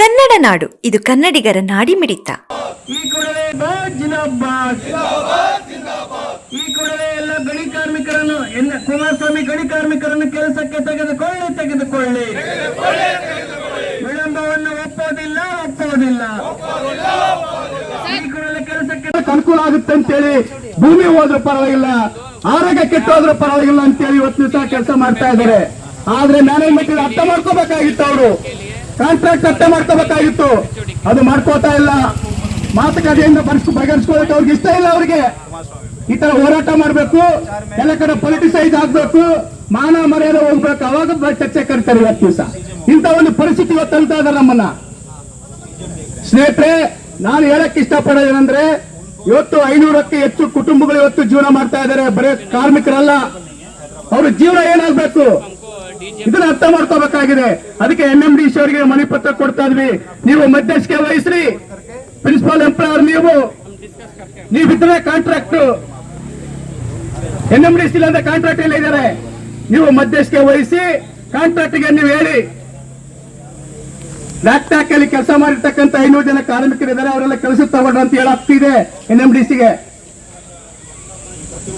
ಕನ್ನಡ ನಾಡು, ಇದು ಕನ್ನಡಿಗರ ನಾಡಿಮಿಡಿತ. ಈ ಕೂಡಲೇ ಈ ಕೂಡಲೇ ಎಲ್ಲ ಗಣಿ ಕಾರ್ಮಿಕರನ್ನು ಕುಮಾರಸ್ವಾಮಿ ಗಣಿ ಕಾರ್ಮಿಕರನ್ನು ಕೆಲಸಕ್ಕೆ ತೆಗೆದುಕೊಳ್ಳಿ. ವಿಳಂಬವನ್ನು ಒಪ್ಪೋದಿಲ್ಲ. ಈ ಕೂಡಲೇ ಕೆಲಸಕ್ಕೆ ಅನುಕೂಲ ಆಗುತ್ತೆ ಅಂತೇಳಿ ಭೂಮಿ ಹೋದ್ರೂ ಪರವಾಗಿಲ್ಲ, ಆರೋಗ್ಯ ಕೆಟ್ಟೋದ್ರೂ ಪರವಾಗಿಲ್ಲ ಅಂತೇಳಿ ಇವತ್ತು ದಿವಸ ಕೆಲಸ ಮಾಡ್ತಾ ಇದ್ದಾರೆ. ಆದ್ರೆ ಮ್ಯಾನೇಜ್ಮೆಂಟ್ ಅರ್ಥ ಮಾಡ್ಕೋಬೇಕಾಗಿತ್ತು, ಅವರು ಕಾಂಟ್ರಾಕ್ಟ್ ಅರ್ಥ ಮಾಡ್ಕೋಬೇಕಾಗಿತ್ತು. ಅದು ಮಾಡ್ಕೋತಾ ಇಲ್ಲ. ಮಾತುಕತೆಯಿಂದ ಬಗೆಹರಿಸ್ಕೊಳ್ಳೋಕೆ ಅವ್ರಿಗೆ ಇಷ್ಟ ಇಲ್ಲ. ಅವ್ರಿಗೆ ಈ ತರ ಹೋರಾಟ ಮಾಡಬೇಕು, ಎಲ್ಲ ಕಡೆ ಪೊಲಿಟಿಸೈಸ್ ಆಗ್ಬೇಕು, ಮಾನ ಮರ್ಯಾದೆ ಹೋಗ್ಬೇಕು, ಅವಾಗ ಚರ್ಚೆ ಕರೀತಾರೆ. ಇವತ್ತು ದಿವಸ ಇಂಥ ಒಂದು ಪರಿಸ್ಥಿತಿ ಇವತ್ತು ತಳ್ತಾ ಇದ್ದಾರೆ ನಮ್ಮನ್ನ. ಸ್ನೇಹಿತರೆ, ನಾನು ಹೇಳಕ್ ಇಷ್ಟಪಡೋದೇನಂದ್ರೆ, ಇವತ್ತು 500ಕ್ಕೆ ಹೆಚ್ಚು ಕುಟುಂಬಗಳು ಇವತ್ತು ಜೀವನ ಮಾಡ್ತಾ ಇದ್ದಾರೆ. ಬರೀ ಕಾರ್ಮಿಕರಲ್ಲ, ಅವ್ರ ಜೀವನ ಏನಾಗ್ಬೇಕು ಇದನ್ನ ಅರ್ಥ ಮಾಡ್ಕೋಬೇಕಾಗಿದೆ. ಅದಕ್ಕೆ NMDC ಅವರಿಗೆ ಮನವಿ ಪತ್ರ ಕೊಡ್ತಾ ಇದ್ವಿ. ನೀವು ಮಧ್ಯಸ್ಥಿಕೆ ವಹಿಸ್ರಿ. ಪ್ರಿನ್ಸಿಪಾಲ್ ಎಂಪ್ಲಾಯರ್ ನೀವು ಇದ್ರೆ ಕಾಂಟ್ರಾಕ್ಟ್ NMDC ಇಲ್ಲ ಕಾಂಟ್ರಾಕ್ಟ್ ಎಲ್ಲ ಇದ್ದಾರೆ. ನೀವು ಮಧ್ಯಸ್ಥಿಕೆ ವಹಿಸಿ ಕಾಂಟ್ರಾಕ್ಟ್ಗೆ ನೀವು ಹೇಳಿ, ಲ್ಯಾಪ್ಟಾಕ್ ಅಲ್ಲಿ ಕೆಲಸ ಮಾಡಿರ್ತಕ್ಕಂಥ 500 ಜನ ಕಾರ್ಮಿಕರಿದ್ದಾರೆ, ಅವರೆಲ್ಲ ಕೆಲಸ ತಗೊಂಡ್ರು ಅಂತ ಹೇಳಾಗ್ತಿದೆ. NMDCಗೆ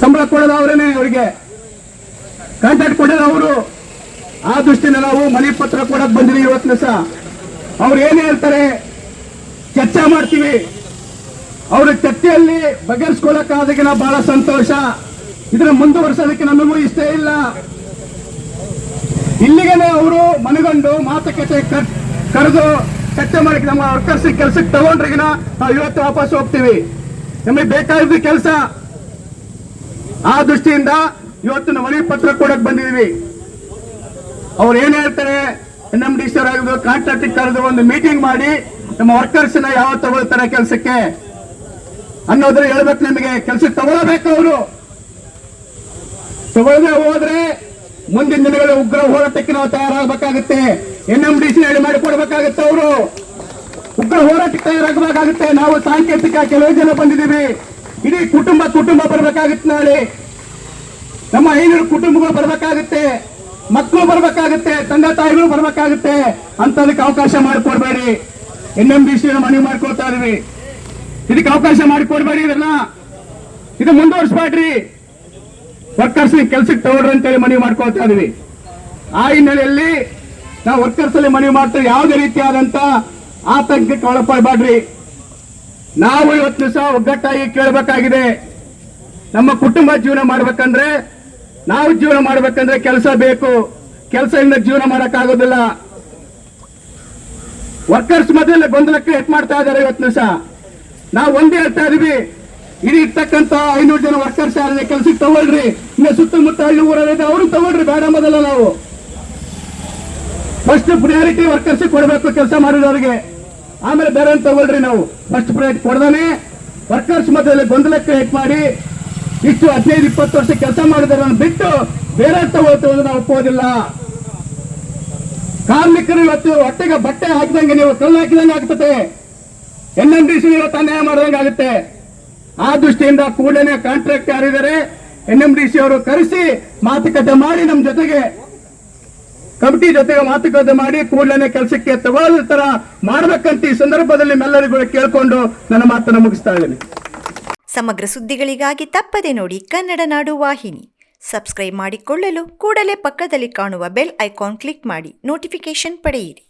ಸಂಬಳ ಕೊಡೋದು ಅವರೇನೆ, ಅವರಿಗೆ ಕಾಂಟ್ರಾಕ್ಟ್ ಕೊಡೋದು ಅವರು. ಆ ದೃಷ್ಟಿಯಿಂದ ನಾವು ಮನವಿ ಪತ್ರ ಕೊಡಕ್ ಬಂದಿದ್ದೀವಿ. ಇವತ್ತು ದಿವಸ ಅವ್ರು ಏನ್ ಹೇಳ್ತಾರೆ ಚರ್ಚೆ ಮಾಡ್ತೀವಿ. ಅವ್ರ ಚರ್ಚೆಯಲ್ಲಿ ಬಗೆಹರಿಸ್ಕೊಳ್ಳಕ್ಕಾದಕ್ಕೆ ನಾವು ಬಹಳ ಸಂತೋಷ. ಇದನ್ನ ಮುಂದುವರಿಸೋದಕ್ಕೆ ನಮಗೂ ಇಷ್ಟ ಇಲ್ಲ. ಇಲ್ಲಿಗೇನೆ ಅವರು ಮನಗಂಡು ಮಾತುಕತೆ ಕರೆದು ಚರ್ಚೆ ಮಾಡಿ ನಮ್ಮ ವರ್ಕರ್ಸ್ ಕೆಲಸಕ್ಕೆ ತಗೊಂಡ್ರಿಗಿನ ನಾವು ಇವತ್ತು ವಾಪಸ್ ಹೋಗ್ತೀವಿ. ನಮಗೆ ಬೇಕಾದ ಕೆಲಸ. ಆ ದೃಷ್ಟಿಯಿಂದ ಇವತ್ತು ನಾವು ಮನವಿ ಪತ್ರ ಕೊಡಕ್ ಬಂದಿದ್ದೀವಿ. ಅವ್ರು ಏನ್ ಹೇಳ್ತಾರೆ, NMDC ಅವರಾಗಿದ್ದು ಕಾಂಟ್ರಾಕ್ಟ್ ಕರೆದು ಒಂದು ಮೀಟಿಂಗ್ ಮಾಡಿ ನಮ್ಮ ವರ್ಕರ್ಸ್ ನ ಯಾವ ತಗೊಳ್ತಾರೆ ಕೆಲಸಕ್ಕೆ ಅನ್ನೋದ್ರ ಹೇಳ್ಬೇಕು. ನಮಗೆ ಕೆಲಸಕ್ಕೆ ತಗೊಳ್ಳಬೇಕು. ಅವರು ತಗೊಳ್ಳದೆ ಹೋದ್ರೆ ಮುಂದಿನ ದಿನಗಳ ಉಗ್ರ ಹೋರಾಟಕ್ಕೆ ನಾವು ತಯಾರಾಗಬೇಕಾಗುತ್ತೆ. NMDC ಹೇಳಿ ಮಾಡಿಕೊಡ್ಬೇಕಾಗುತ್ತೆ. ಅವರು ಉಗ್ರ ಹೋರಾಟಕ್ಕೆ ತಯಾರಾಗಬೇಕಾಗುತ್ತೆ. ನಾವು ಸಾಂಕೇತಿಕ ಕೆಲವು ಜನ ಬಂದಿದ್ದೀವಿ. ಇಡೀ ಕುಟುಂಬ ಬರ್ಬೇಕಾಗುತ್ತೆ. ನಾಳೆ ನಮ್ಮ 500 ಕುಟುಂಬಗಳು ಬರ್ಬೇಕಾಗುತ್ತೆ, ಮಕ್ಕಳು ಬರ್ಬೇಕಾಗುತ್ತೆ, ತಂದೆ ತಾಯಿಗಳು ಬರ್ಬೇಕಾಗುತ್ತೆ. ಅಂತದಕ್ಕೆ ಅವಕಾಶ ಮಾಡಿಕೊಡ್ಬೇಡಿ. NMDC ಮನವಿ ಮಾಡ್ಕೊಳ್ತಾ ಇದೀವಿ. ಇದಕ್ಕೆ ಅವಕಾಶ ಮಾಡಿಕೊಡ್ಬೇಡಿ. ಇದು ಮುಂದುವರಿಸಬೇಡ್ರಿ. ವರ್ಕರ್ಸ್ ಕೆಲಸಕ್ಕೆ ತಗೊಳ್ರಿ ಅಂತೇಳಿ ಮನವಿ ಮಾಡ್ಕೊಳ್ತಾ ಇದೀವಿ. ಆ ಹಿನ್ನೆಲೆಯಲ್ಲಿ ನಾವು ವರ್ಕರ್ಸ್ ಅಲ್ಲಿ ಮನವಿ ಮಾಡ್ತೀವಿ. ಯಾವುದೇ ರೀತಿಯಾದಂತ ಆತಂಕಕ್ಕೆ ಒಳಪಡಬೇಡ್ರಿ. ನಾವು ಇವತ್ತು ದಿವಸ ಒಗ್ಗಟ್ಟಾಗಿ ಕೇಳಬೇಕಾಗಿದೆ. ನಮ್ಮ ಕುಟುಂಬ ಜೀವನ ಮಾಡ್ಬೇಕಂದ್ರೆ, ನಾವು ಜೀವನ ಮಾಡ್ಬೇಕಂದ್ರೆ ಕೆಲಸ ಬೇಕು. ಕೆಲಸದಿಂದ ಜೀವನ ಮಾಡಕ್ಕಾಗೋದಿಲ್ಲ. ವರ್ಕರ್ಸ್ ಮೊದಲ ಗೊಂದಲಕ್ಕೆ ಎಟ್ ಮಾಡ್ತಾ ಇದ್ದಾರೆ. ಇವತ್ತು ದಿವಸ ನಾವು ಒಂದೇ ಹೇಳ್ತಾ ಇದೀವಿ, ಇಡೀ ಇರ್ತಕ್ಕಂಥ 500 ಜನ ವರ್ಕರ್ಸ್ ಯಾರಿದೆ ಕೆಲಸಕ್ಕೆ ತಗೊಳ್ರಿ. ಇನ್ನು ಸುತ್ತಮುತ್ತ ಹಳ್ಳಿ ಊರಲ್ಲಿದೆ, ಅವರು ತಗೊಳ್ರಿ. ಬೇಡ ಮೊದಲ ನಾವು ಫಸ್ಟ್ ಪ್ರಿಯಾರಿಟಿ ವರ್ಕರ್ಸ್ ಕೊಡಬೇಕು, ಕೆಲಸ ಮಾಡಿದವರಿಗೆ. ಆಮೇಲೆ ಬೇರೆ ತಗೊಳ್ರಿ. ನಾವು ಫಸ್ಟ್ ಪ್ರಯಾರಿಟಿ ಕೊಡದಾನೆ ವರ್ಕರ್ಸ್ ಮೊದಲ ಗೊಂದಲಕ್ಕೆ ಎಟ್ ಮಾಡಿ ಇಷ್ಟು 15-20 ವರ್ಷ ಕೆಲಸ ಮಾಡಿದಾರೆ ಬಿಟ್ಟು ಬೇರೆ ತಗೊಳ್ತೇವೆ ನಾವು ಒಪ್ಪೋದಿಲ್ಲ. ಕಾರ್ಮಿಕರು ಇವತ್ತು ಹೊಟ್ಟೆಗೆ ಬಟ್ಟೆ ಹಾಕಿದಂಗೆ, ನೀವು ಕಲ್ಲು ಹಾಕಿದಂಗೆ ಆಗ್ತದೆ. NMDC ಇವತ್ತು ಅನ್ಯಾಯ ಮಾಡಿದಂಗೆ ಆಗುತ್ತೆ. ಆ ದೃಷ್ಟಿಯಿಂದ ಕೂಡಲೇ ಕಾಂಟ್ರಾಕ್ಟ್ ಯಾರಿದ್ದಾರೆ NMDC ಅವರು ಕರೆಸಿ ಮಾತುಕತೆ ಮಾಡಿ ನಮ್ಮ ಜೊತೆಗೆ ಕಮಿಟಿ ಜೊತೆಗೆ ಮಾತುಕತೆ ಮಾಡಿ ಕೂಡಲೇ ಕೆಲಸಕ್ಕೆ ತಗೊಳ್ಳೋ ತರ ಮಾಡ್ಬೇಕಂತ ಈ ಸಂದರ್ಭದಲ್ಲಿ ಎಲ್ಲರಿಗೂ ಕೇಳ್ಕೊಂಡು ನನ್ನ ಮಾತನ್ನು ಮುಗಿಸ್ತಾ ಇದ್ದೀನಿ. ಸಮಗ್ರ ಸುದ್ದಿಗಳಿಗಾಗಿ ತಪ್ಪದೆ ನೋಡಿ ಕನ್ನಡ ನಾಡು ವಾಹಿನಿ. ಸಬ್ಸ್ಕ್ರೈಬ್ ಮಾಡಿಕೊಳ್ಳಲು ಕೂಡಲೇ ಪಕ್ಕದಲ್ಲಿ ಕಾಣುವ ಬೆಲ್ ಐಕಾನ್ ಕ್ಲಿಕ್ ಮಾಡಿ ನೋಟಿಫಿಕೇಶನ್ ಪಡೆಯಿರಿ.